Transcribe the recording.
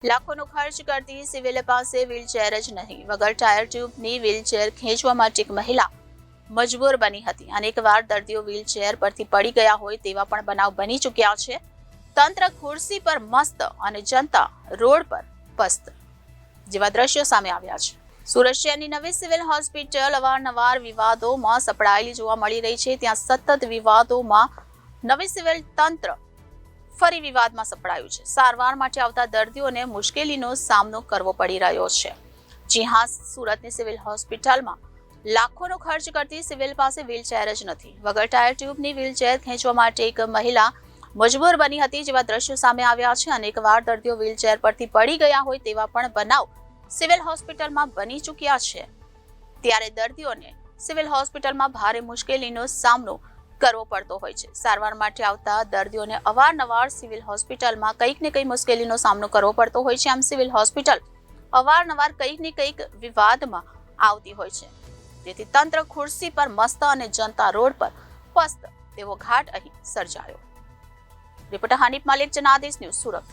લાખોનો ખર્ચ કરતી સિવિલ પાસે વ્હીલચેર જ નહીં, વગર ટાયર ટ્યુબની વ્હીલચેર ખેંચવા માટે એક મહિલા મજબૂર બની હતી. અનેકવાર દર્દીઓ વ્હીલચેર પરથી પડી ગયા હોય તેવા પણ બનાવ બની ચૂક્યા છે. તંત્ર ખુરશી પર મસ્ત અને જનતા રોડ પર પસ્ત જેવા દ્રશ્યો સામે આવ્યા છે. સુરત શહેરની નવી સિવિલ હોસ્પિટલ અવારનવાર વિવાદોમાં સપડાયેલી જોવા મળી રહી છે. ત્યાં સતત વિવાદોમાં નવી સિવિલ તંત્ર ફરી વિવાદમાં સપડાયું છે. સારવાર માટે આવતા દર્દીઓને મુશ્કેલીનો સામનો કરવો પડી રહ્યો છે. જી હા, સુરતની સિવિલ હોસ્પિટલમાં લાખોનો ખર્ચ કરતી સિવિલ પાસે વ્હીલચેર જ નથી. વગર ટાયર ટ્યુબની વ્હીલચેર ખેંચવા માટે એક મહિલા મજબૂર બની હતી જેવા દ્રશ્યો સામે આવ્યા છે. અનેકવાર દર્દીઓ વ્હીલચેર પરથી પડી ગયા હોય તેવા પણ બનાવ સિવિલ હોસ્પિટલમાં બની ચૂક્યા છે. ત્યારે દર્દીઓને સિવિલ હોસ્પિટલમાં ભારે મુશ્કેલીનો સામનો કરવો પડતો હોય છે. સારવાર માટે આવતા દર્દીઓને અવારનવાર સિવિલ હોસ્પિટલમાં કંઈક ને કંઈક મુશ્કેલીનો સામનો કરવો પડતો હોય છે. આમ સિવિલ હોસ્પિટલ અવારનવાર કંઈક ને કંઈક વિવાદમાં આવતી હોય છે. તેથી તંત્ર ખુરશી પર મસ્ત અને જનતા રોડ પર પસ્ત તેવો ઘાટ અહીં સર્જાયો. Reporter Hanif Malik, Janadesh news, Surat.